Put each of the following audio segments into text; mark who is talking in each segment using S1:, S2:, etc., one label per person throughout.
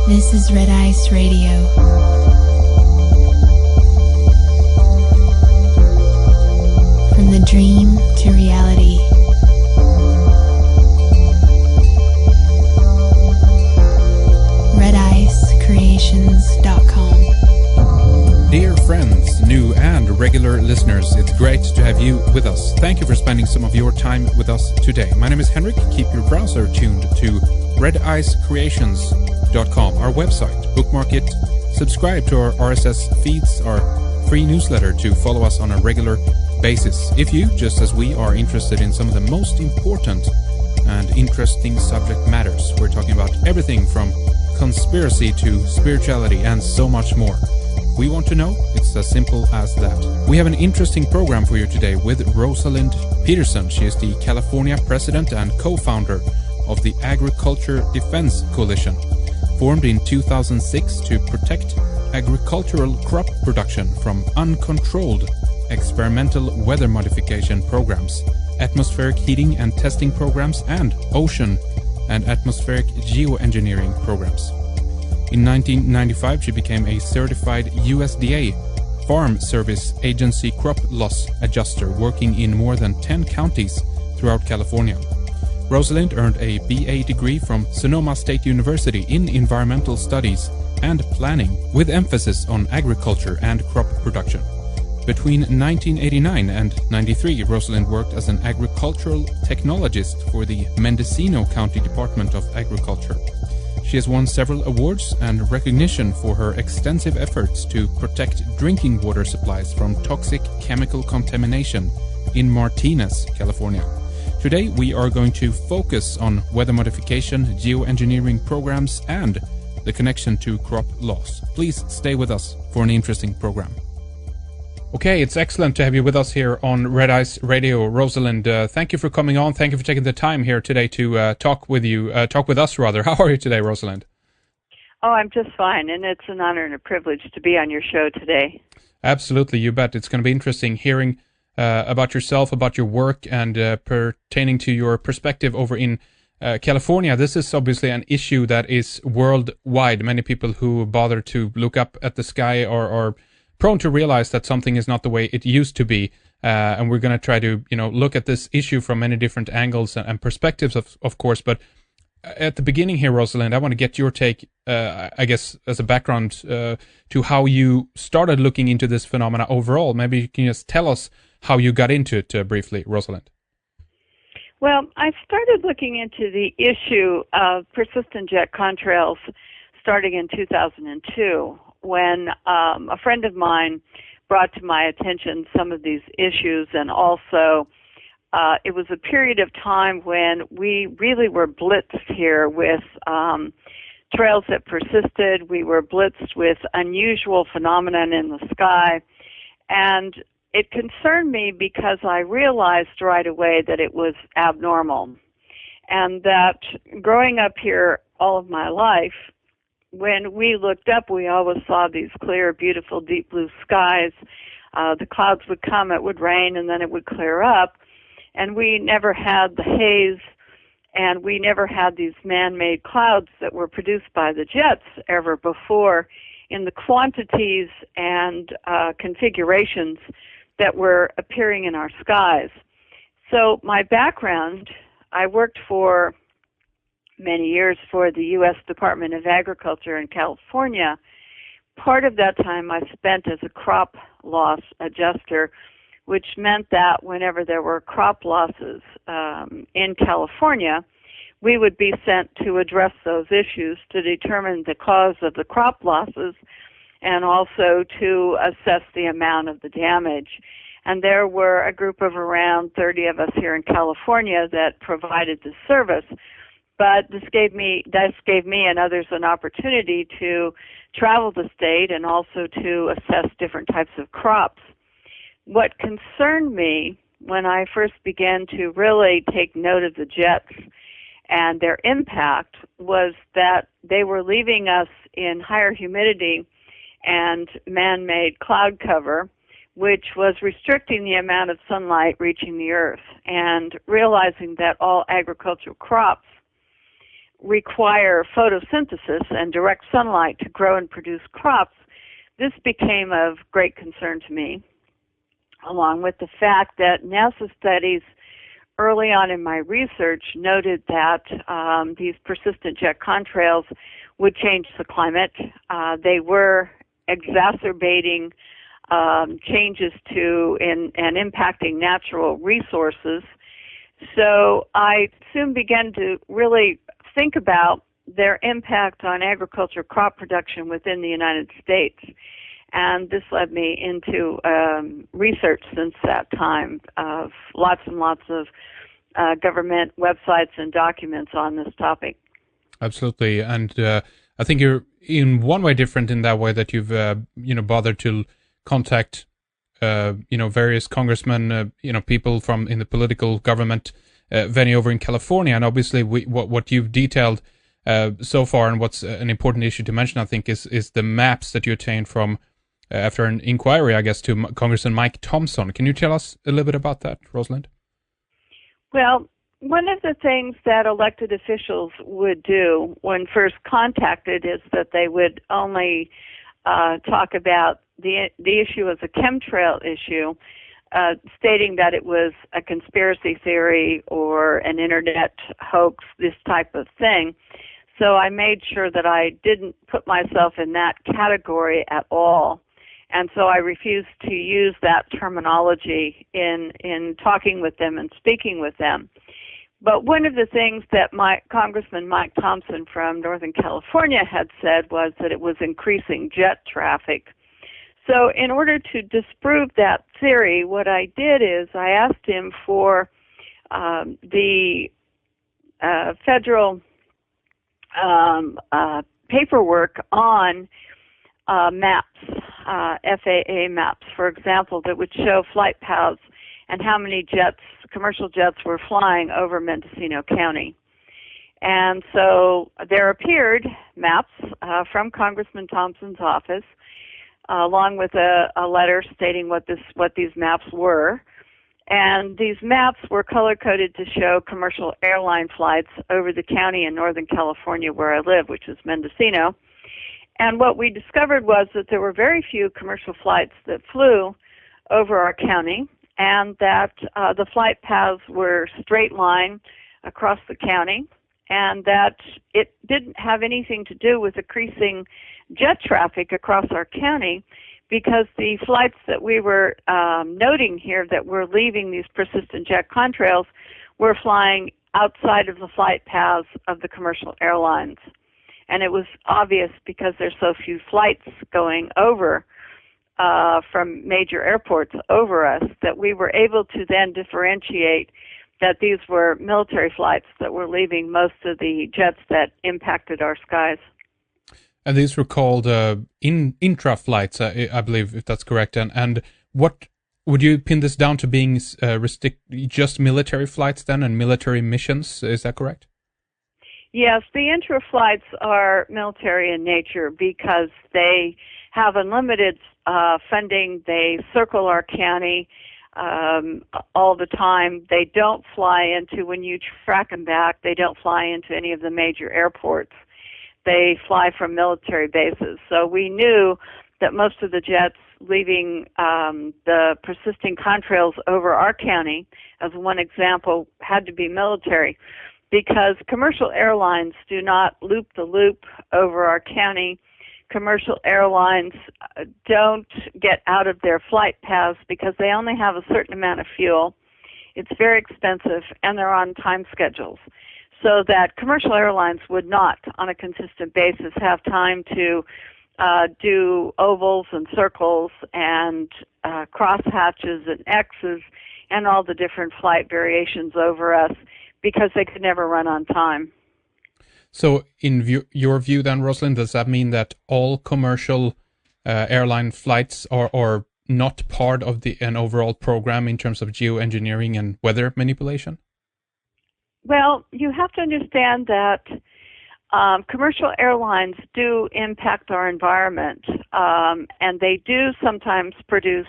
S1: This is Red Ice Radio. From the dream to reality. RedIceCreations.com.
S2: Dear friends, new and regular listeners, it's great to have you with us. Thank you for spending some of your time with us today. My name is Henrik. Keep your browser tuned to RedIceCreations.com, our website. Bookmark it, subscribe to our RSS feeds, our free newsletter to follow us on a regular basis. If you, just as we, are interested in some of the most important and interesting subject matters, we're talking about everything from conspiracy to spirituality and so much more. We want to know, it's as simple as that. We have an interesting program for you today with Rosalind Peterson. She is the California president and co-founder of the Agriculture Defense Coalition, formed in 2006 to protect agricultural crop production from uncontrolled experimental weather modification programs, atmospheric heating and testing programs, and ocean and atmospheric geoengineering programs. In 1995, she became a certified USDA Farm Service Agency crop loss adjuster, working in more than 10 counties throughout California. Rosalind earned a BA degree from Sonoma State University in Environmental Studies and Planning, with emphasis on agriculture and crop production. Between 1989 and 93, Rosalind worked as an agricultural technologist for the Mendocino County Department of Agriculture. She has won several awards and recognition for her extensive efforts to protect drinking water supplies from toxic chemical contamination in Martinez, California. Today we are going to focus on weather modification, geoengineering programs, and the connection to crop loss. Please stay with us for an interesting program. Okay, it's excellent to have you with us here on Red Ice Radio. Rosalind, thank you for coming on. Thank you for taking the time here today to talk with us rather. How are you today, Rosalind?
S3: Oh, I'm just fine, and it's an honor and a privilege to be on your show today.
S2: Absolutely, you bet. It's going to be interesting hearing about yourself, about your work, and pertaining to your perspective over in California. This is obviously an issue that is worldwide. Many people who bother to look up at the sky are prone to realize that something is not the way it used to be, and we're going to try to look at this issue from many different angles and perspectives, of course. But at the beginning here, Rosalind, I want to get your take, I guess, as a background to how you started looking into this phenomena overall. Maybe you can just tell us how you got into it briefly, Rosalind.
S3: Well, I started looking into the issue of persistent jet contrails starting in 2002. When a friend of mine brought to my attention some of these issues, and also it was a period of time when we really were blitzed here with trails that persisted. We were blitzed with unusual phenomenon in the sky, and it concerned me because I realized right away that it was abnormal, and that growing up here all of my life, when we looked up, we always saw these clear, beautiful, deep blue skies. The clouds would come, it would rain, and then it would clear up. And we never had the haze, and we never had these man-made clouds that were produced by the jets ever before in the quantities and configurations that were appearing in our skies. So my background, I worked for many years for the U.S. Department of Agriculture in California. Part of that time I spent as a crop loss adjuster, which meant that whenever there were crop losses in California, we would be sent to address those issues to determine the cause of the crop losses and also to assess the amount of the damage. And there were a group of around 30 of us here in California that provided the service. But this gave me and others an opportunity to travel the state and also to assess different types of crops. What concerned me when I first began to really take note of the jets and their impact was that they were leaving us in higher humidity and man-made cloud cover, which was restricting the amount of sunlight reaching the earth, and realizing that all agricultural crops require photosynthesis and direct sunlight to grow and produce crops, this became of great concern to me, along with the fact that NASA studies early on in my research noted that these persistent jet contrails would change the climate. They were exacerbating changes to and impacting natural resources. So I soon began to really think about their impact on agriculture crop production within the United States. And this led me into research since that time of lots and lots of government websites and documents on this topic.
S2: Absolutely. And I think you're in one way different in that way that you've, bothered to contact, various congressmen, people from in the political government venue over in California. And obviously what you've detailed so far, and what's an important issue to mention, I think, is the maps that you obtained from after an inquiry, I guess, to Congressman Mike Thompson. Can you tell us a little bit about that, Rosalind?
S3: Well, one of the things that elected officials would do when first contacted is that they would only talk about the issue as a chemtrail issue, stating that it was a conspiracy theory or an internet hoax, this type of thing. So I made sure that I didn't put myself in that category at all. And so I refused to use that terminology in talking with them and speaking with them. But one of the things that Congressman Mike Thompson from Northern California had said was that it was increasing jet traffic. So in order to disprove that theory, what I did is I asked him for the federal paperwork on maps, FAA maps, for example, that would show flight paths and how many jets, commercial jets, were flying over Mendocino County. And so there appeared maps from Congressman Thompson's office, along with a letter stating what these maps were. And these maps were color-coded to show commercial airline flights over the county in Northern California where I live, which is Mendocino. And what we discovered was that there were very few commercial flights that flew over our county, and that the flight paths were straight line across the county, and that it didn't have anything to do with increasing jet traffic across our county, because the flights that we were noting here that were leaving these persistent jet contrails were flying outside of the flight paths of the commercial airlines. And it was obvious because there's so few flights going over from major airports over us that we were able to then differentiate that these were military flights that were leaving most of the jets that impacted our skies.
S2: And these were called intra flights, I believe, if that's correct. And what would you pin this down to being just military flights then and military missions? Is that correct?
S3: Yes, the intra flights are military in nature because they have unlimited funding. They circle our county all the time. They don't fly into, when you track them back, they don't fly into any of the major airports. They fly from military bases. So we knew that most of the jets leaving the persisting contrails over our county, as one example, had to be military, because commercial airlines do not loop the loop over our county. Commercial airlines don't get out of their flight paths because they only have a certain amount of fuel. It's very expensive, and they're on time schedules. So that commercial airlines would not, on a consistent basis, have time to do ovals and circles and crosshatches and X's and all the different flight variations over us, because they could never run on time.
S2: So in your view then, Rosalind, does that mean that all commercial airline flights are not part of an overall program in terms of geoengineering and weather manipulation?
S3: Well, you have to understand that commercial airlines do impact our environment, and they do sometimes produce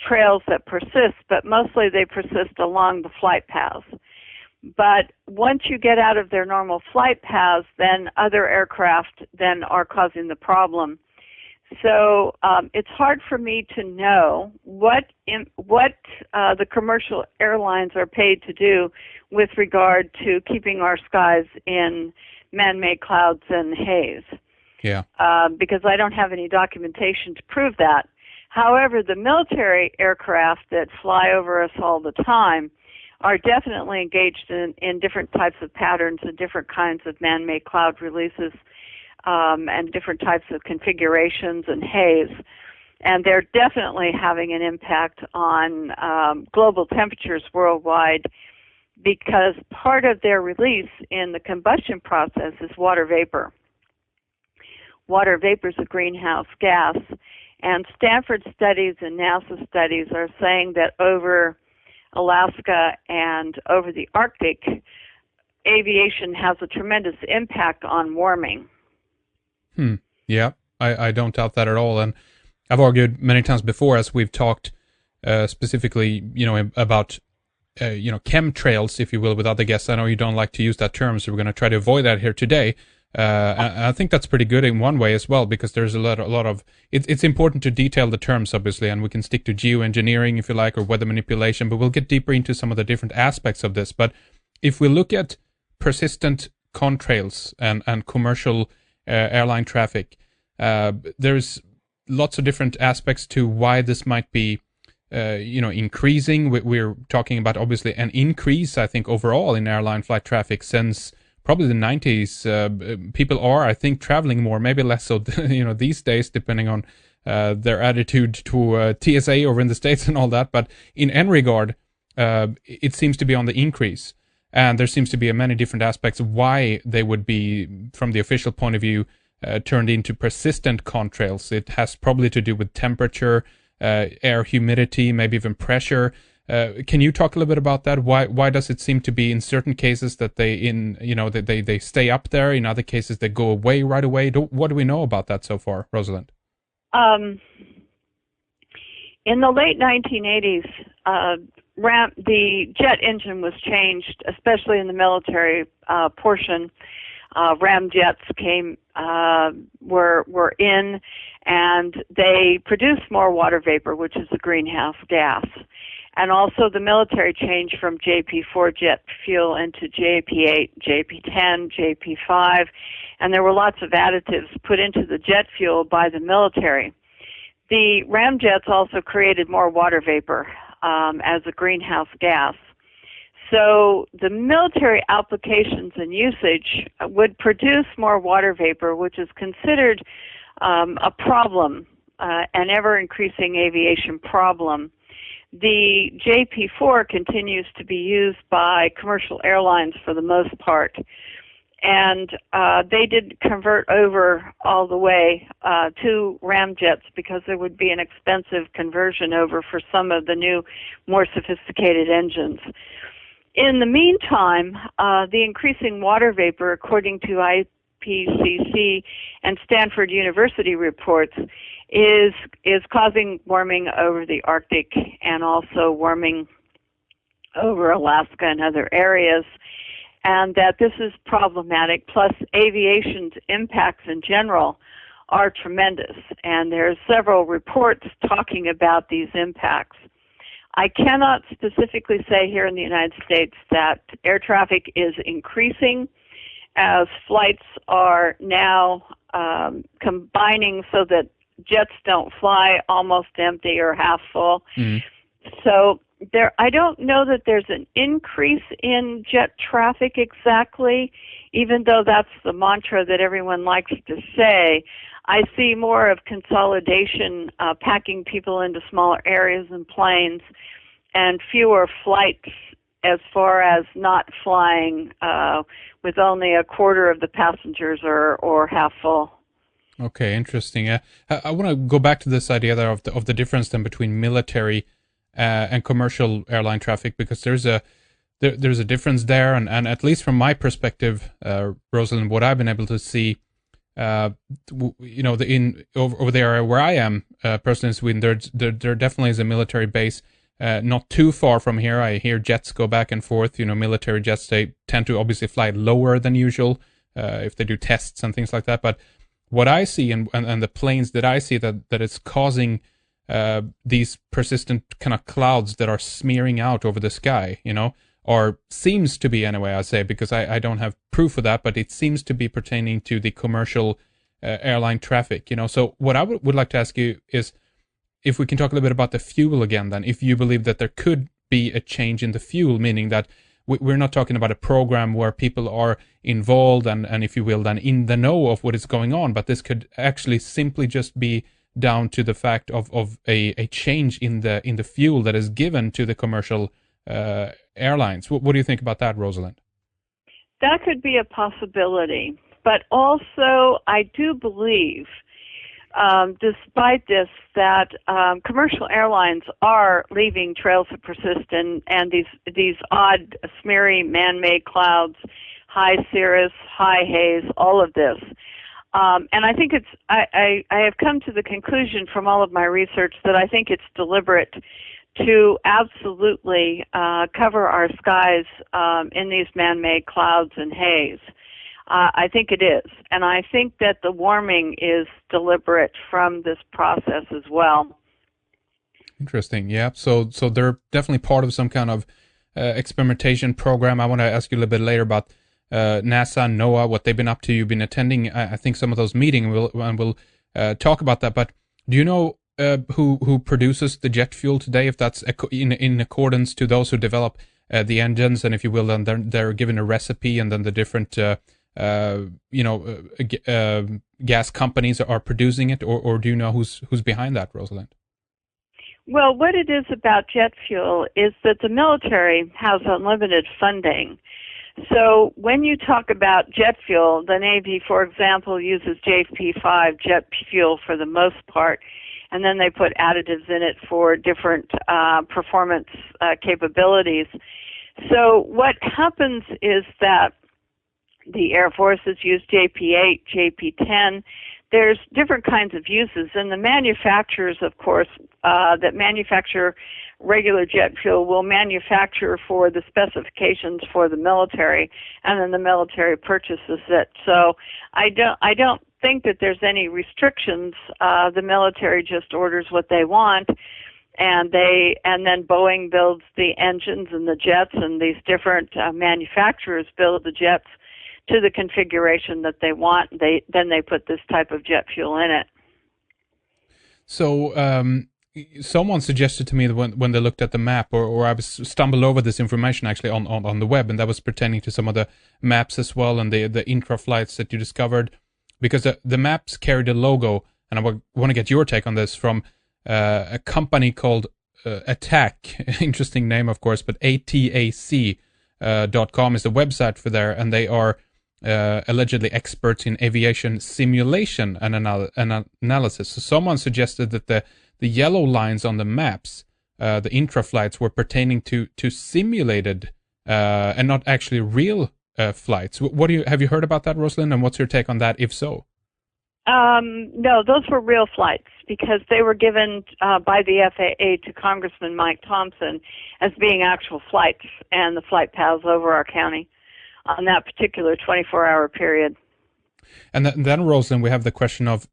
S3: trails that persist, but mostly they persist along the flight paths. But once you get out of their normal flight paths, then other aircraft then are causing the problem. So it's hard for me to know what the commercial airlines are paid to do with regard to keeping our skies in man-made clouds and haze.
S2: Yeah.
S3: Because I don't have any documentation to prove that. However, the military aircraft that fly over us all the time are definitely engaged in different types of patterns and different kinds of man-made cloud releases and different types of configurations and haze. And they're definitely having an impact on global temperatures worldwide because part of their release in the combustion process is water vapor. Water vapor is a greenhouse gas. And Stanford studies and NASA studies are saying that over Alaska and over the Arctic, aviation has a tremendous impact on warming.
S2: Yeah, I don't doubt that at all. And I've argued many times before, as we've talked specifically, about chemtrails, if you will, with other guests. I know you don't like to use that term, so we're going to try to avoid that here today. I think that's pretty good in one way as well, because there's a lot of it's important to detail the terms, obviously, and we can stick to geoengineering, if you like, or weather manipulation, but we'll get deeper into some of the different aspects of this. But if we look at persistent contrails and commercial airline traffic, there's lots of different aspects to why this might be increasing. We're talking about obviously an increase, I think, overall in airline flight traffic since probably the 90s. People are, I think, traveling more, maybe less so, these days, depending on their attitude to TSA over in the States and all that. But in any regard, it seems to be on the increase. And there seems to be many different aspects of why they would be, from the official point of view, turned into persistent contrails. It has probably to do with temperature, air humidity, maybe even pressure. Can you talk a little bit about that? Why does it seem to be in certain cases that they stay up there, in other cases they go away right away? What do we know about that so far, Rosalind?
S3: In the late 1980s, the jet engine was changed, especially in the military portion. Ram jets were in, and they produced more water vapor, which is a greenhouse gas. And also the military changed from JP4 jet fuel into JP8, JP10, JP5, and there were lots of additives put into the jet fuel by the military. The Ram jets also created more water vapor as a greenhouse gas. So the military applications and usage would produce more water vapor, which is considered a problem, an ever-increasing aviation problem. The JP4 continues to be used by commercial airlines for the most part, and they did convert over all the way to ramjets because there would be an expensive conversion over for some of the new, more sophisticated engines. In the meantime, the increasing water vapor, according to IPCC and Stanford University reports, is causing warming over the Arctic and also warming over Alaska and other areas, and that this is problematic. Plus, aviation's impacts in general are tremendous, and there are several reports talking about these impacts. I cannot specifically say here in the United States that air traffic is increasing as flights are now combining so that jets don't fly almost empty or half full. So I don't know that there's an increase in jet traffic exactly, even though that's the mantra that everyone likes to say. I see more of consolidation, packing people into smaller areas and planes, and fewer flights as far as not flying with only a quarter of the passengers or half full.
S2: Okay, interesting. I want to go back to this idea there of the difference then between military and commercial airline traffic, because there's a difference there, and at least from my perspective, Rosalind, what I've been able to see, over the area where I am, personally in Sweden, there definitely is a military base not too far from here. I hear jets go back and forth. Military jets, they tend to obviously fly lower than usual if they do tests and things like that. But what I see and the planes that I see that is causing these persistent kind of clouds that are smearing out over the sky, or seems to be anyway, I say, because I don't have proof of that, but it seems to be pertaining to the commercial airline traffic. So what I would like to ask you is, if we can talk a little bit about the fuel again, then, if you believe that there could be a change in the fuel, meaning that we're not talking about a program where people are involved and if you will, then in the know of what is going on, but this could actually simply just be down to the fact of a change in the fuel that is given to the commercial airlines. What do you think about that, Rosalind?
S3: That could be a possibility, but also I do believe, despite this, that commercial airlines are leaving trails of persistence and these odd, smeary, man-made clouds, high cirrus, high haze, all of this. And I think I have come to the conclusion from all of my research that I think it's deliberate to absolutely cover our skies in these man-made clouds and haze. I think it is. And I think that the warming is deliberate from this process as well.
S2: Interesting. Yeah. So they're definitely part of some kind of experimentation program. I want to ask you a little bit later about NASA, NOAA, what they've been up to. You've been attending, I think, some of those meetings, and we'll talk about that. But do you know who produces the jet fuel today? If that's in accordance to those who develop the engines, and if you will, then they're given a recipe, and then the different gas companies are producing it, or do you know who's behind that, Rosalind?
S3: Well, what it is about jet fuel is that the military has unlimited funding. So when you talk about jet fuel, the Navy, for example, uses JP5 jet fuel for the most part, and then they put additives in it for different performance capabilities. So what happens is that the Air Forces use JP8, JP10. There's different kinds of uses, and the manufacturers, of course, that manufacture regular jet fuel will manufacture for the specifications for the military, and then the military purchases it. So I don't think that there's any restrictions. The military just orders what they want, and then Boeing builds the engines and the jets, and these different manufacturers build the jets to the configuration that they want. Then they put this type of jet fuel in it.
S2: So someone suggested to me that when they looked at the map, or I stumbled over this information actually on the web, and that was pertaining to some of the maps as well, and the intra flights that you discovered, because the maps carried a logo, and I want to get your take on this, from a company called Attack. Interesting name, of course, but ATAC.com is the website for there, and they are allegedly experts in aviation simulation and analysis. So someone suggested that the yellow lines on the maps, the intra flights, were pertaining to simulated and not actually real flights. Have you heard about that, Rosalind? And what's your take on that, if so?
S3: No, those were real flights because they were given by the FAA to Congressman Mike Thompson as being actual flights and the flight paths over our county on that particular 24-hour period.
S2: And then, Rosalind, we have the question of,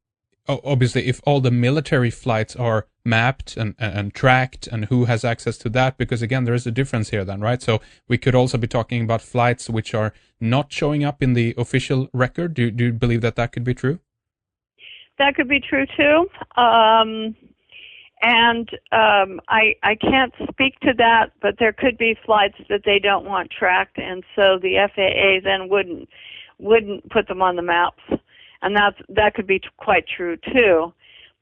S2: obviously, if all the military flights are mapped and tracked, and who has access to that, because again, there is a difference here then, right? So we could also be talking about flights which are not showing up in the official record. Do you believe that could be true?
S3: That could be true too. I can't speak to that, but there could be flights that they don't want tracked, and so the FAA then wouldn't put them on the maps, and that could be quite true too.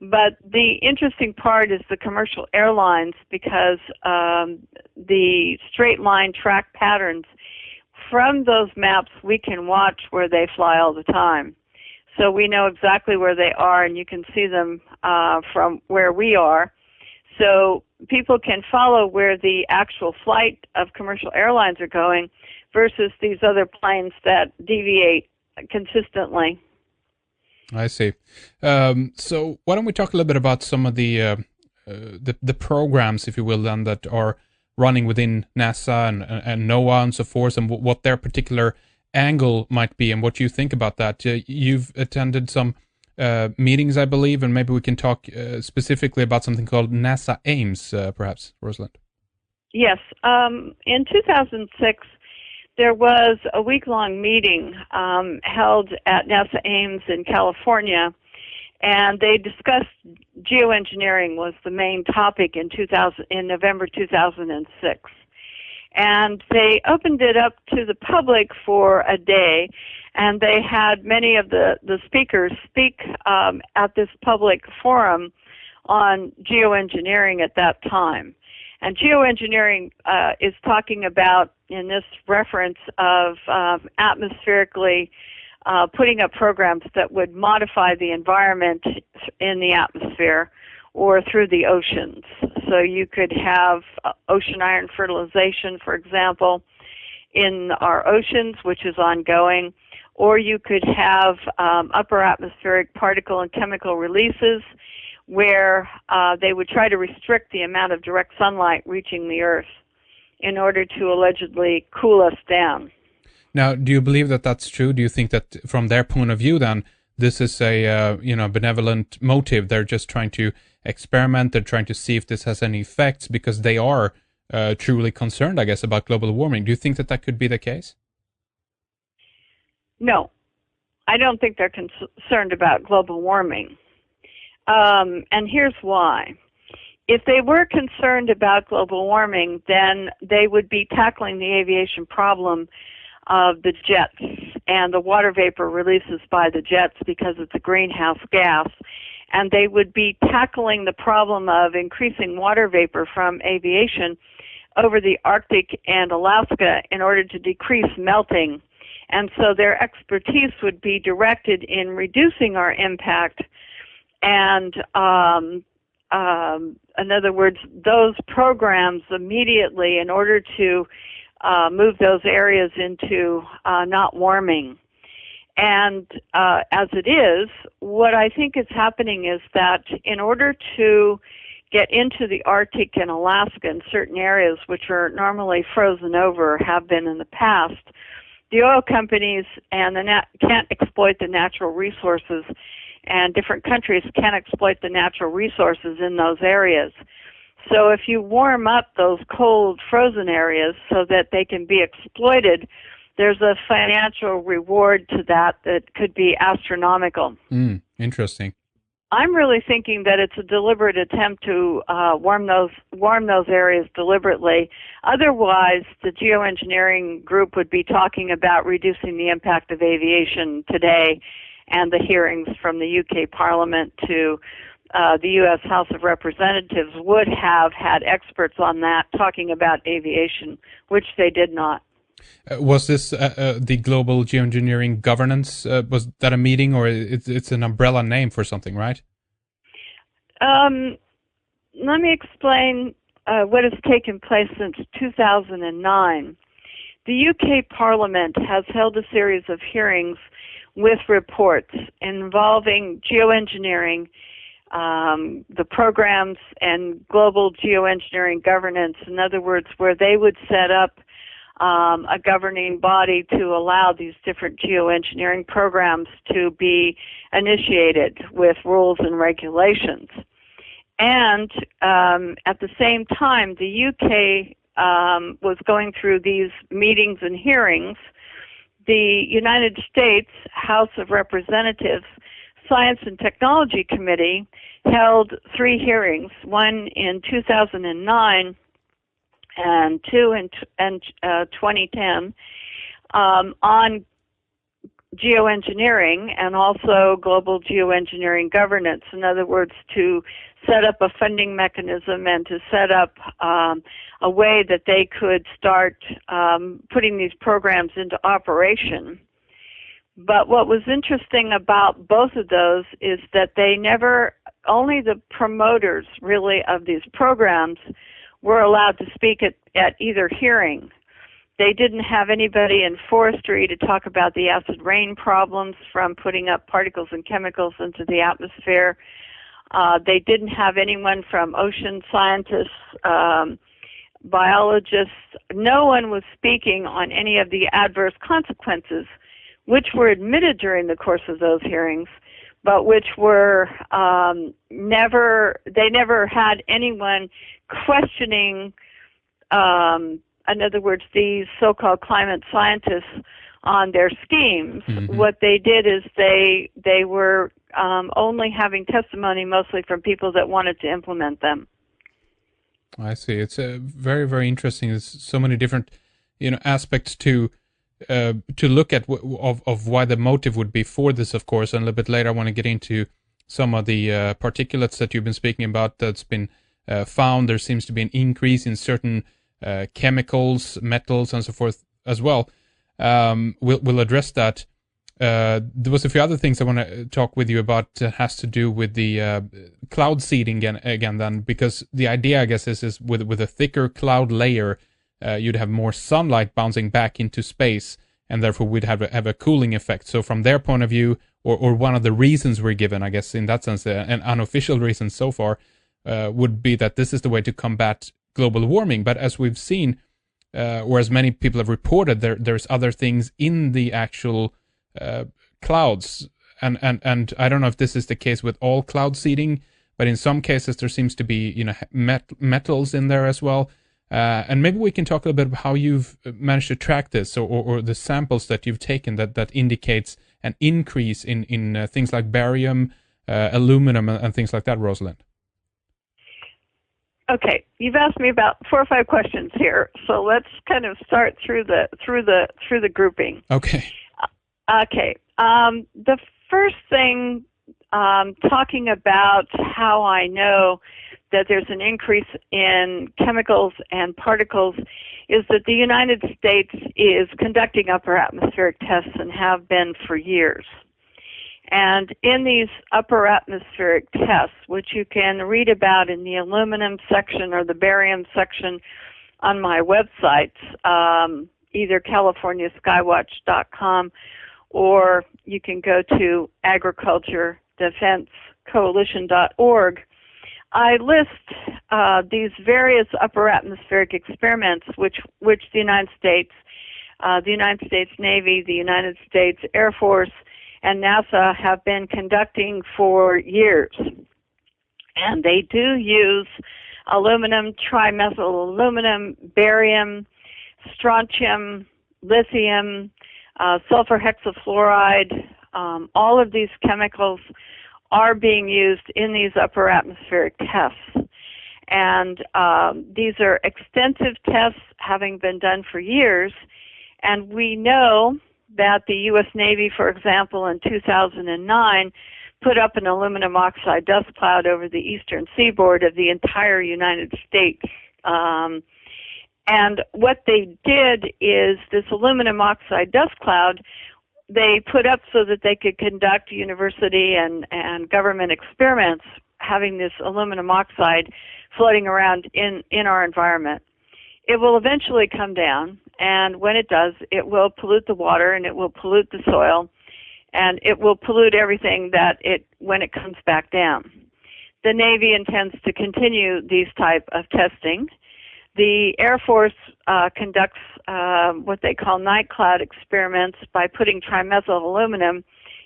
S3: But the interesting part is the commercial airlines, because the straight line track patterns from those maps, we can watch where they fly all the time. So we know exactly where they are, and you can see them from where we are. So people can follow where the actual flight of commercial airlines are going versus these other planes that deviate consistently.
S2: I see. So why don't we talk a little bit about some of the the programs, if you will, then that are running within NASA and NOAA and so forth, and what their particular angle might be, and what you think about that. You've attended some meetings, I believe, and maybe we can talk specifically about something called NASA Ames, perhaps, Rosalind.
S3: Yes. In 2006, there was a week-long meeting held at NASA Ames in California, and they discussed geoengineering was the main topic in November 2006. And they opened it up to the public for a day, and they had many of the speakers speak at this public forum on geoengineering at that time. And geoengineering is talking about, in this reference, of atmospherically putting up programs that would modify the environment in the atmosphere or through the oceans. So you could have ocean iron fertilization, for example, in our oceans, which is ongoing, or you could have upper atmospheric particle and chemical releases where they would try to restrict the amount of direct sunlight reaching the Earth in order to allegedly cool us down.
S2: Now, do you believe that that's true? Do you think that from their point of view, then, this is a benevolent motive? They're just trying to experiment. They're trying to see if this has any effects because they are truly concerned, I guess, about global warming. Do you think that that could be the case?
S3: No, I don't think they're concerned about global warming. And here's why. If they were concerned about global warming, then they would be tackling the aviation problem of the jets and the water vapor releases by the jets because it's a greenhouse gas. And they would be tackling the problem of increasing water vapor from aviation over the Arctic and Alaska in order to decrease melting. And so their expertise would be directed in reducing our impact and in other words, those programs immediately in order to move those areas into not warming. And as it is, what I think is happening is that in order to get into the Arctic and Alaska in certain areas which are normally frozen over, have been in the past, the oil companies and can't exploit the natural resources, and different countries can't exploit the natural resources in those areas. So if you warm up those cold, frozen areas so that they can be exploited, there's a financial reward to that could be astronomical.
S2: Interesting.
S3: I'm really thinking that it's a deliberate attempt to warm those areas deliberately. Otherwise, the geoengineering group would be talking about reducing the impact of aviation today, and the hearings from the UK Parliament to the U.S. House of Representatives would have had experts on that talking about aviation, which they did not.
S2: Was this the Global Geoengineering Governance? Was that a meeting, or it's an umbrella name for something, right?
S3: Let me explain what has taken place since 2009. The UK Parliament has held a series of hearings with reports involving geoengineering, the programs, and global geoengineering governance. In other words, where they would set up a governing body to allow these different geoengineering programs to be initiated with rules and regulations. And at the same time, the UK was going through these meetings and hearings. The United States House of Representatives Science and Technology Committee held 3 hearings, one in 2009 and 2 in 2010, on geoengineering and also global geoengineering governance. In other words, to set up a funding mechanism and to set up a way that they could start putting these programs into operation. But what was interesting about both of those is that they never, only the promoters really of these programs were allowed to speak at either hearing. They didn't have anybody in forestry to talk about the acid rain problems from putting up particles and chemicals into the atmosphere. They didn't have anyone from ocean scientists, biologists. No one was speaking on any of the adverse consequences, which were admitted during the course of those hearings, but which were they never had anyone questioning, in other words, these so-called climate scientists on their schemes.
S2: Mm-hmm.
S3: What they did is they were only having testimony mostly from people that wanted to implement them.
S2: I see. It's very, very interesting. There's so many different, aspects to look at of why the motive would be for this, of course. And a little bit later, I want to get into some of the particulates that you've been speaking about that's been found. There seems to be an increase in certain chemicals, metals, and so forth as well. We'll address that. There was a few other things I want to talk with you about that has to do with the cloud seeding again then, because the idea, I guess, is with a thicker cloud layer, you'd have more sunlight bouncing back into space, and therefore we'd have a cooling effect. So from their point of view, or one of the reasons we're given, I guess, in that sense, an unofficial reason so far, would be that this is the way to combat global warming. But as we've seen, or as many people have reported, there's other things in the actual clouds, and I don't know if this is the case with all cloud seeding, but in some cases there seems to be metals in there as well. And maybe we can talk a little bit about how you've managed to track this, or the samples that you've taken that indicates an increase in things like barium, aluminum, and things like that, Rosalind.
S3: Okay, you've asked me about 4 or 5 questions here, so let's kind of start through the grouping.
S2: Okay.
S3: Okay. The first thing, talking about how I know that there's an increase in chemicals and particles, is that the United States is conducting upper atmospheric tests and have been for years. And in these upper atmospheric tests, which you can read about in the aluminum section or the barium section on my websites, either CaliforniaSkywatch.com, or you can go to agriculturedefensecoalition.org. I list these various upper atmospheric experiments which the United States Navy, the United States Air Force, and NASA have been conducting for years. And they do use aluminum, trimethyl aluminum, barium, strontium, lithium, sulfur hexafluoride. All of these chemicals are being used in these upper atmospheric tests. And these are extensive tests having been done for years. And we know that the U.S. Navy, for example, in 2009, put up an aluminum oxide dust cloud over the eastern seaboard of the entire United States. And what they did is this aluminum oxide dust cloud they put up so that they could conduct university and government experiments having this aluminum oxide floating around in our environment. It will eventually come down, and when it does, it will pollute the water and it will pollute the soil, and it will pollute everything when it comes back down. The Navy intends to continue these type of testing. The Air Force conducts what they call night cloud experiments by putting trimethyl aluminum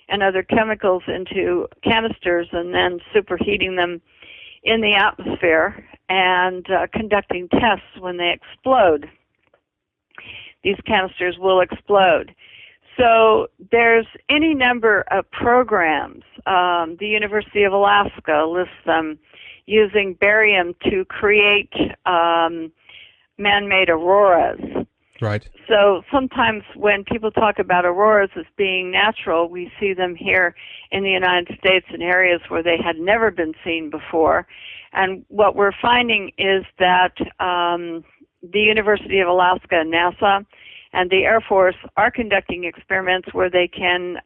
S3: and other chemicals into canisters and then superheating them in the atmosphere and conducting tests when they explode. These canisters will explode. So there's any number of programs. The University of Alaska lists them using barium to create man-made auroras.
S2: Right.
S3: So sometimes when people talk about auroras as being natural, we see them here in the United States in areas where they had never been seen before. And what we're finding is that the University of Alaska, NASA, and the Air Force are conducting experiments where they can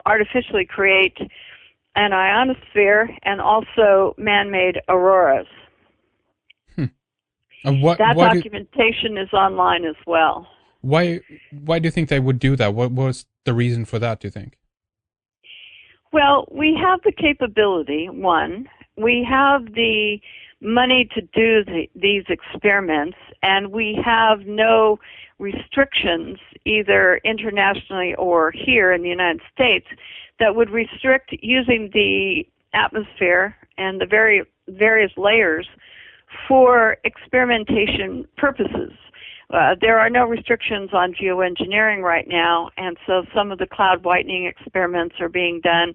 S3: artificially create an ionosphere and also man-made auroras. That documentation is online as well.
S2: Why do you think they would do that? What was the reason for that, do you think?
S3: Well, we have the capability, one, we have the money to do these experiments, and we have no restrictions, either internationally or here in the United States, that would restrict using the atmosphere and the various layers for experimentation purposes. There are no restrictions on geoengineering right now, and so some of the cloud whitening experiments are being done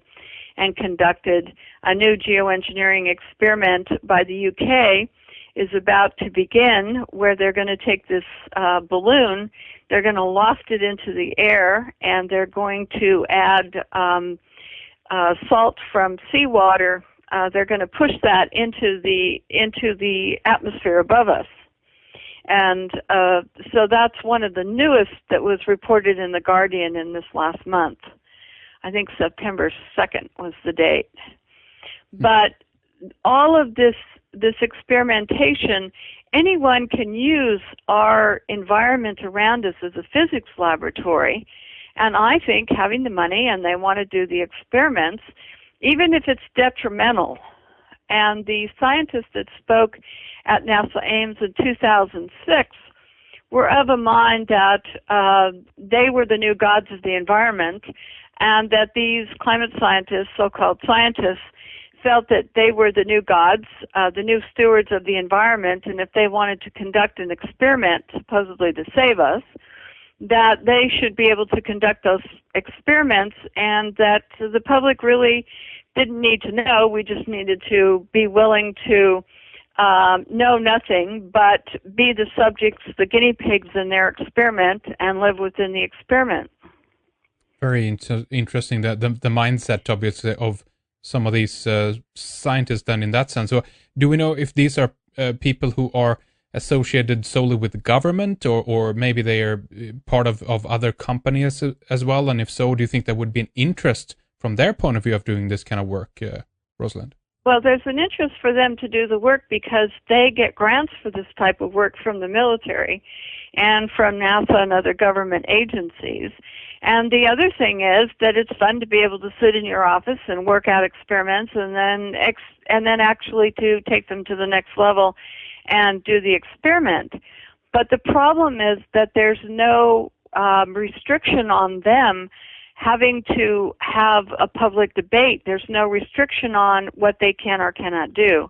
S3: and conducted. A new geoengineering experiment by the UK is about to begin, where they're going to take this balloon, they're going to loft it into the air, and they're going to add salt from seawater. They're going to push that into the atmosphere above us. And so that's one of the newest that was reported in The Guardian in this last month. I think September 2nd was the date. But all of this experimentation, anyone can use our environment around us as a physics laboratory. And I think having the money and they want to do the experiments, even if it's detrimental. And the scientists that spoke at NASA Ames in 2006 were of a mind that they were the new gods of the environment, and that these climate scientists, so-called scientists, felt that they were the new gods, the new stewards of the environment, and if they wanted to conduct an experiment, supposedly to save us, that they should be able to conduct those experiments, and that the public really didn't need to know. We just needed to be willing to know nothing, but be the subjects, the guinea pigs in their experiment, and live within the experiment.
S2: Very interesting, the mindset, obviously, of some of these scientists then in that sense. So do we know if these are people who are associated solely with the government, or maybe they are part of other companies as well? And if so, do you think there would be an interest from their point of view of doing this kind of work, Rosalind?
S3: Well, there's an interest for them to do the work because they get grants for this type of work from the military and from NASA and other government agencies. And the other thing is that it's fun to be able to sit in your office and work out experiments, and then actually to take them to the next level and do the experiment. But the problem is that there's no restriction on them having to have a public debate. There's no restriction on what they can or cannot do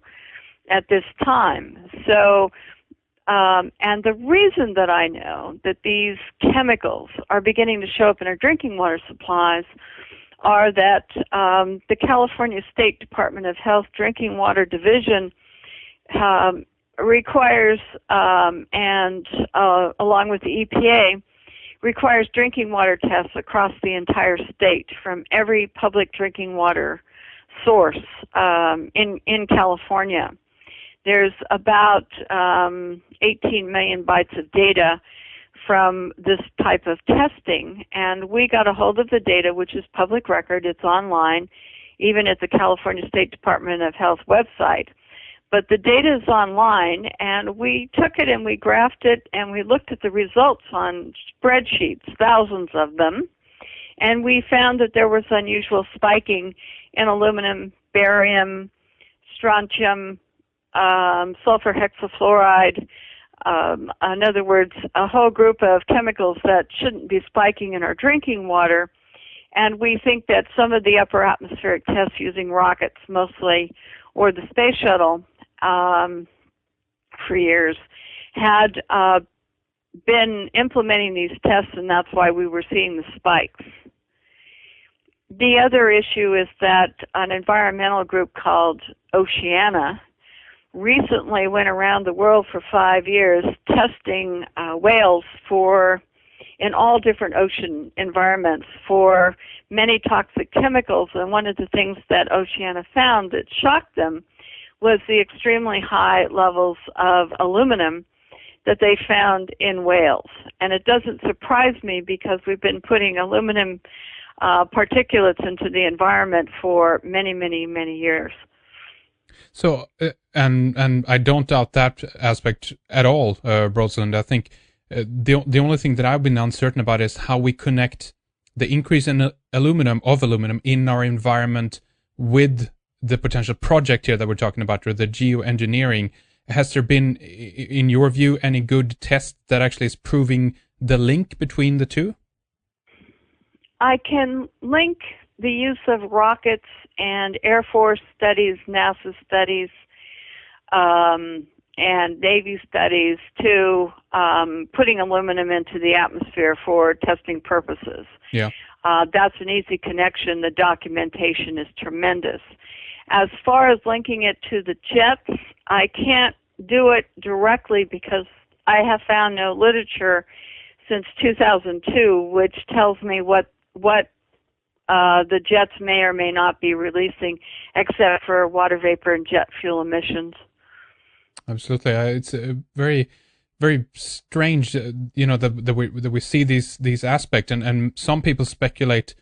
S3: at this time. So, and the reason that I know that these chemicals are beginning to show up in our drinking water supplies are that the California State Department of Health Drinking Water Division requires, along with the EPA, requires drinking water tests across the entire state from every public drinking water source in California. There's about 18 million bytes of data from this type of testing, and we got a hold of the data, which is public record. It's online, even at the California State Department of Health website. But the data is online, and we took it and we graphed it, and we looked at the results on spreadsheets, thousands of them, and we found that there was unusual spiking in aluminum, barium, strontium, sulfur hexafluoride, in other words, a whole group of chemicals that shouldn't be spiking in our drinking water. And we think that some of the upper atmospheric tests using rockets mostly, or the space shuttle, for years, had been implementing these tests, and that's why we were seeing the spikes. The other issue is that an environmental group called Oceana recently went around the world for 5 years testing whales in all different ocean environments for many toxic chemicals, and one of the things that Oceana found that shocked them was the extremely high levels of aluminum that they found in whales. And it doesn't surprise me because we've been putting aluminum particulates into the environment for many, many, many years.
S2: So, and I don't doubt that aspect at all, Rosalind. I think the only thing that I've been uncertain about is how we connect the increase in aluminum in our environment with the potential project here that we're talking about, or the geoengineering, has there been, in your view, any good test that actually is proving the link between the two?
S3: I can link the use of rockets and Air Force studies, NASA studies, and Navy studies to putting aluminum into the atmosphere for testing purposes.
S2: Yeah.
S3: That's an easy connection. The documentation is tremendous. As far as linking it to the jets, I can't do it directly because I have found no literature since 2002 which tells me what the jets may or may not be releasing, except for water vapor and jet fuel emissions.
S2: Absolutely, it's very, very strange, that we see these aspects, and some people speculate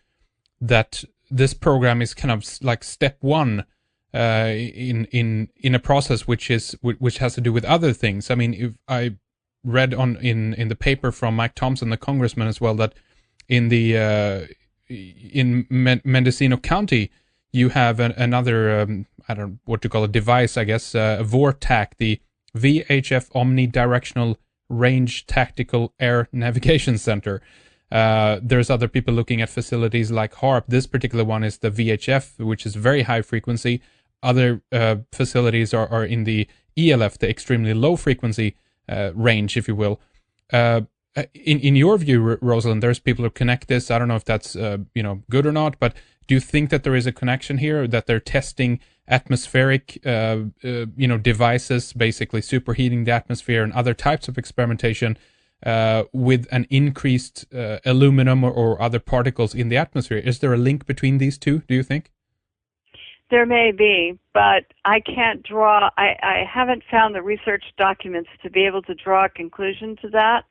S2: that this program is kind of like step one in a process which has to do with other things. I mean, if I read in the paper from Mike Thompson, the congressman, as well, that in the in Mendocino County, you have another, I don't know what to call a device, I guess, a VORTAC, the VHF Omnidirectional Range Tactical Air Navigation Center. There's other people looking at facilities like HARP. This particular one is the VHF, which is very high frequency. Other facilities are in the ELF, the extremely low frequency range, if you will. In your view, Rosalind, there's people who connect this. I don't know if that's good or not, but do you think that there is a connection here, that they're testing atmospheric devices, basically superheating the atmosphere, and other types of experimentation with an increased aluminum or other particles in the atmosphere? Is there a link between these two, do you think?
S3: There may be, but I can't draw, I haven't found the research documents to be able to draw a conclusion to that.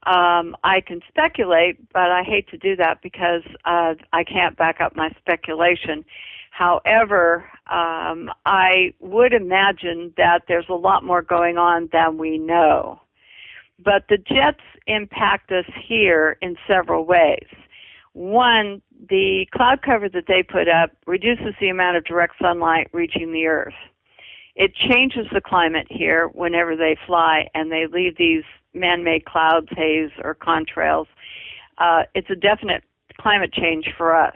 S3: I can speculate, but I hate to do that because I can't back up my speculation. However, I would imagine that there's a lot more going on than we know. But the jets impact us here in several ways. One, the cloud cover that they put up reduces the amount of direct sunlight reaching the Earth. It changes the climate here whenever they fly and they leave these man-made clouds, haze, or contrails. It's a definite climate change for us.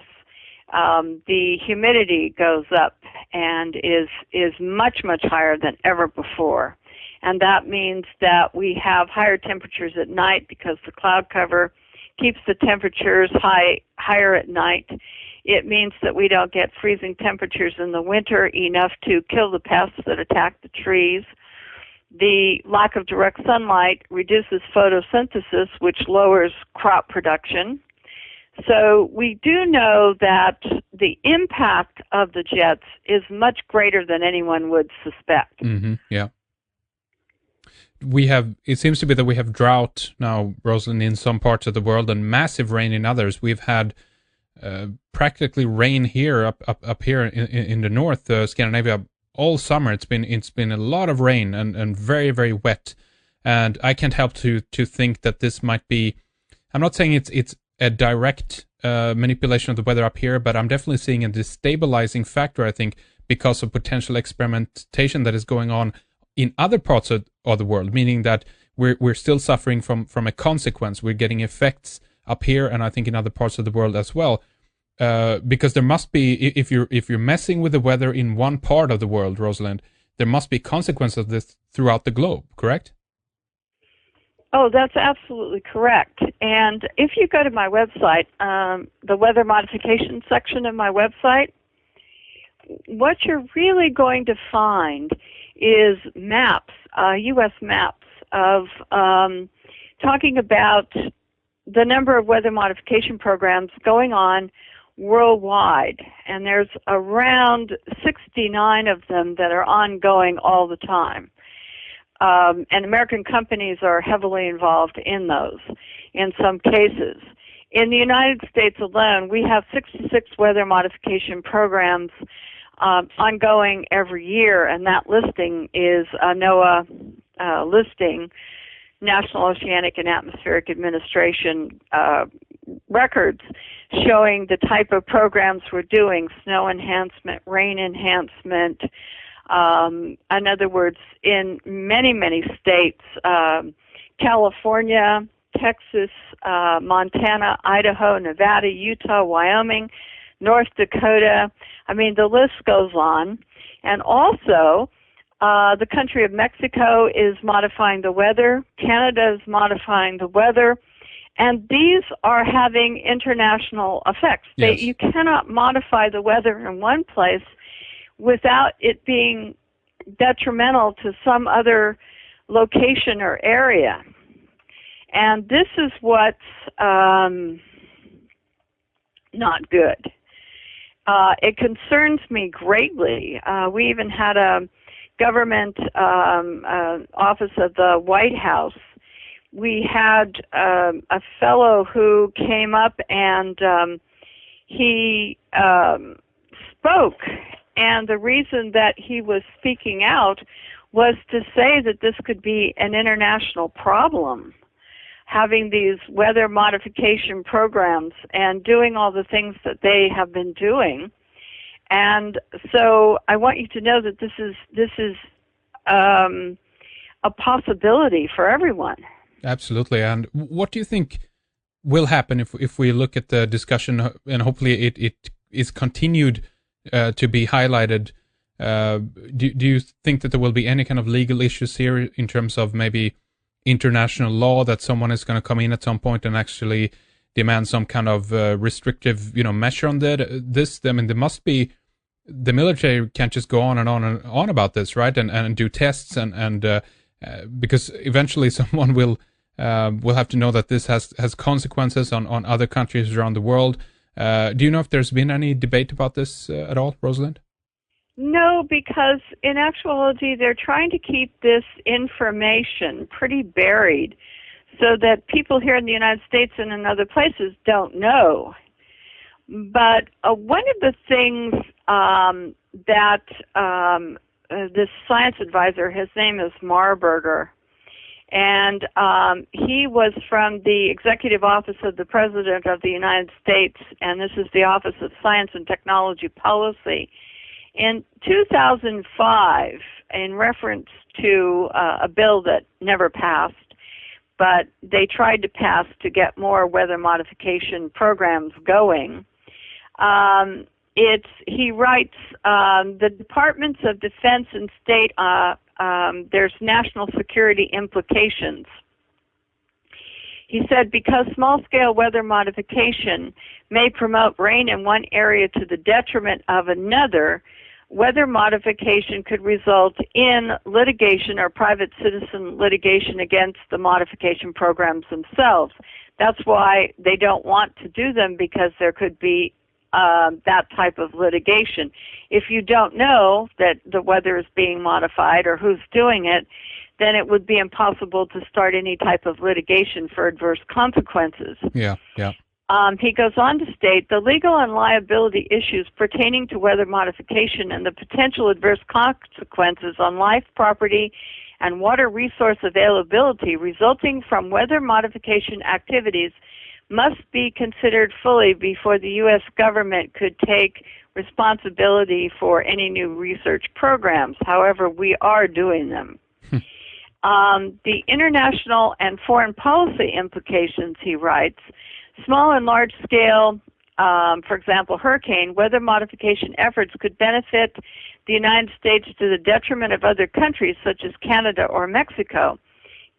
S3: The humidity goes up and is much, much higher than ever before. And that means that we have higher temperatures at night because the cloud cover keeps the temperatures higher at night. It means that we don't get freezing temperatures in the winter enough to kill the pests that attack the trees. The lack of direct sunlight reduces photosynthesis, which lowers crop production. So we do know that the impact of the jets is much greater than anyone would suspect.
S2: Mm-hmm. Yeah. It seems to be that we have drought now, Rosalind, in some parts of the world and massive rain in others. We've had practically rain here up here in the north, Scandinavia, all summer. It's been a lot of rain and very, very wet. And I can't help to think that this might be, I'm not saying it's a direct manipulation of the weather up here, but I'm definitely seeing a destabilizing factor, I think, because of potential experimentation that is going on in other parts of the world, meaning that we're still suffering from a consequence. We're getting effects up here, and I think in other parts of the world as well, because there must be, if you're messing with the weather in one part of the world, Rosalind, there must be consequences of this throughout the globe, correct?
S3: Oh, that's absolutely correct. And if you go to my website, the weather modification section of my website, what you're really going to find is maps, U.S. maps of talking about the number of weather modification programs going on worldwide. And there's around 69 of them that are ongoing all the time. And American companies are heavily involved in those in some cases. In the United States alone, we have 66 weather modification programs ongoing every year, and that listing is a NOAA listing, National Oceanic and Atmospheric Administration records. showing the type of programs we're doing: snow enhancement, rain enhancement. In other words, in many, many states, California, Texas, Montana, Idaho, Nevada, Utah, Wyoming, North Dakota. I mean, the list goes on. And also, the country of Mexico is modifying the weather. Canada is modifying the weather. And these are having international effects.
S2: Yes.
S3: You cannot modify the weather in one place without it being detrimental to some other location or area. And this is what's not good. It concerns me greatly. We even had a government office of the White House. We had a fellow who came up and he spoke, and the reason that he was speaking out was to say that this could be an international problem, having these weather modification programs and doing all the things that they have been doing. And so I want you to know that this is a possibility for everyone.
S2: Absolutely. And what do you think will happen if we look at the discussion, and hopefully it is continued to be highlighted? Do you think that there will be any kind of legal issues here in terms of maybe international law, that someone is going to come in at some point and actually demand some kind of restrictive, measure on this? I mean, there must be, the military can't just go on and on and on about this, right? And do tests and because eventually someone will have to know that this has consequences on other countries around the world. Do you know if there's been any debate about this at all, Rosalind?
S3: No, because in actuality, they're trying to keep this information pretty buried so that people here in the United States and in other places don't know. But one of the things that this science advisor, his name is Marburger, and he was from the Executive Office of the President of the United States, and this is the Office of Science and Technology Policy. In 2005, in reference to a bill that never passed, but they tried to pass to get more weather modification programs going, he writes, the Departments of Defense and State, there's national security implications. He said, because small-scale weather modification may promote rain in one area to the detriment of another, weather modification could result in litigation or private citizen litigation against the modification programs themselves. That's why they don't want to do them, because there could be that type of litigation. If you don't know that the weather is being modified or who's doing it, then it would be impossible to start any type of litigation for adverse consequences.
S2: Yeah.
S3: He goes on to state, the legal and liability issues pertaining to weather modification and the potential adverse consequences on life, property, and water resource availability resulting from weather modification activities must be considered fully before the U.S. government could take responsibility for any new research programs. However, we are doing them. The international and foreign policy implications, he writes, small and large scale, for example, hurricane weather modification efforts could benefit the United States to the detriment of other countries such as Canada or Mexico.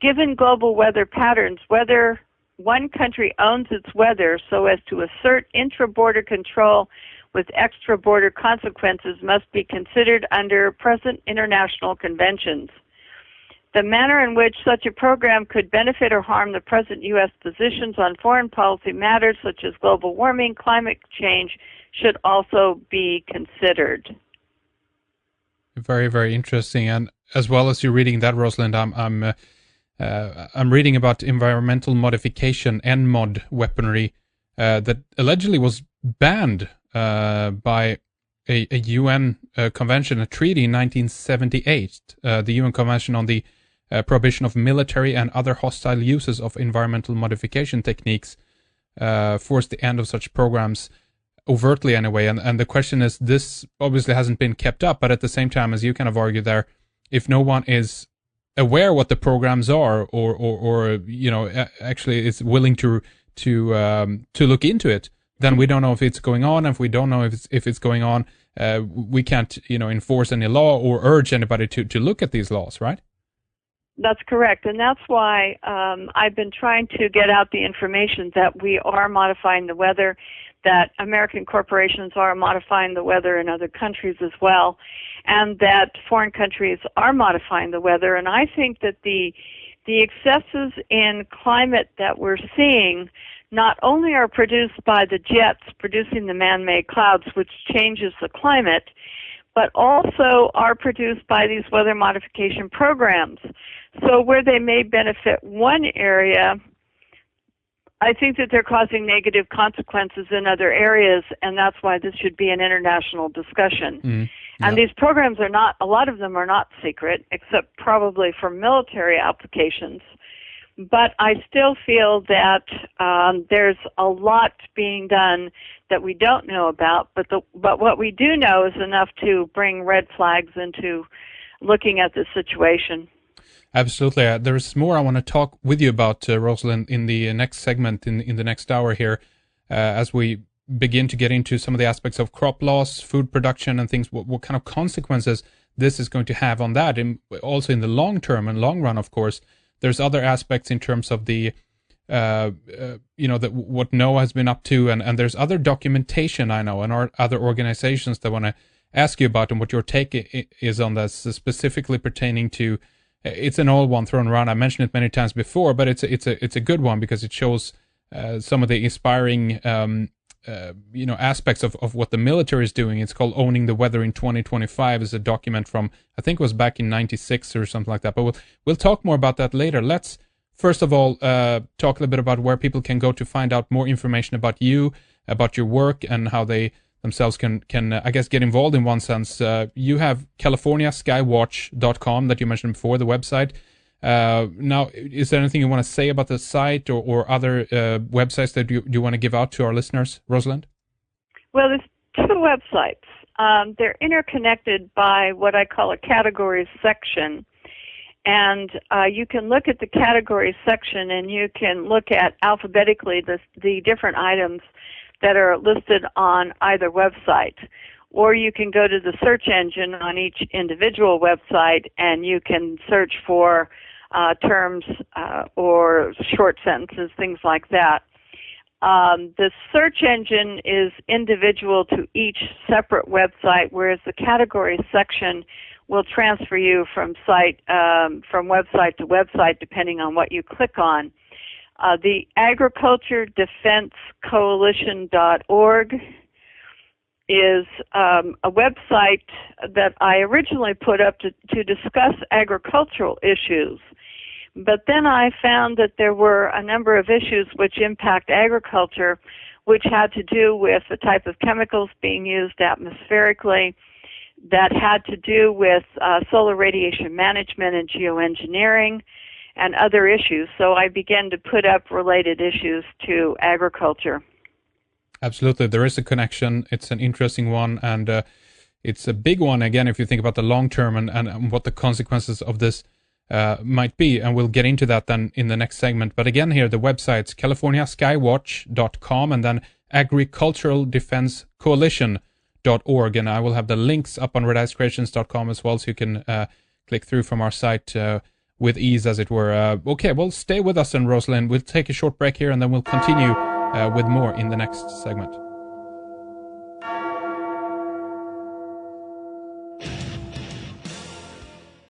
S3: Given global weather patterns, whether one country owns its weather so as to assert intra-border control with extra-border consequences must be considered under present international conventions. The manner in which such a program could benefit or harm the present U.S. positions on foreign policy matters such as global warming, climate change, should also be considered.
S2: Very, very interesting. And as well as you're reading that, Rosalind, I'm reading about environmental modification, NMOD weaponry, that allegedly was banned by a UN convention, a treaty in 1978, the UN Convention on the Prohibition of Military and Other Hostile Uses of Environmental Modification Techniques. force the end of such programs overtly anyway. And the question is, this obviously hasn't been kept up, but at the same time, as you kind of argue there, if no one is aware what the programs are, or actually is willing to look into it, then we don't know if it's going on. If we don't know if it's going on, we can't enforce any law or urge anybody to look at these laws, right?
S3: That's correct, and that's why I've been trying to get out the information that we are modifying the weather, that American corporations are modifying the weather in other countries as well, and that foreign countries are modifying the weather. And I think that the excesses in climate that we're seeing not only are produced by the jets producing the man-made clouds, which changes the climate, but also are produced by these weather modification programs. So where they may benefit one area, I think that they're causing negative consequences in other areas, and that's why this should be an international discussion. And these programs are not, a lot of them are not secret, except probably for military applications. But I still feel that there's a lot being done that we don't know about, but what we do know is enough to bring red flags into looking at the situation.
S2: Absolutely. There's more I want to talk with you about, Rosalind, in the next segment, in the next hour here, as we begin to get into some of the aspects of crop loss, food production, and things, what kind of consequences this is going to have on that, and also in the long term and long run, of course. There's other aspects in terms of the, what NOAA has been up to, and there's other documentation, I know, and other organizations that want to ask you about, and what your take is on this, specifically pertaining to. It's an old one thrown around. I mentioned it many times before, but it's a good one because it shows some of the inspiring aspects of what the military is doing. It's called "Owning the Weather in 2025." It's a document from, I think it was back in '96 or something like that. But we'll talk more about that later. Let's first of all talk a little bit about where people can go to find out more information about you, about your work, and how they themselves can I guess get involved in one sense. You have CaliforniaSkywatch.com that you mentioned before, the website. Now, is there anything you want to say about the site or other websites that you want to give out to our listeners, Rosalind?
S3: Well, there's two websites. They're interconnected by what I call a categories section. And you can look at the categories section, and you can look at alphabetically the different items that are listed on either website. Or you can go to the search engine on each individual website, and you can search for terms or short sentences, things like that. The search engine is individual to each separate website, whereas the categories section will transfer you from website to website depending on what you click on. The Agriculture Defense Coalition.org is a website that I originally put up to discuss agricultural issues. But then I found that there were a number of issues which impact agriculture, which had to do with the type of chemicals being used atmospherically, that had to do with solar radiation management and geoengineering, and other issues. So I began to put up related issues to agriculture.
S2: Absolutely. There is a connection. It's an interesting one, and it's a big one, again, if you think about the long term and what the consequences of this might be. And we'll get into that then in the next segment. But again, here, the website's CaliforniaSkywatch.com and then AgriculturalDefenseCoalition.org. And I will have the links up on redicecreations.com as well, so you can click through from our site with ease, as it were. Okay, well, stay with us then, Rosalind. We'll take a short break here, and then we'll continue with more in the next segment.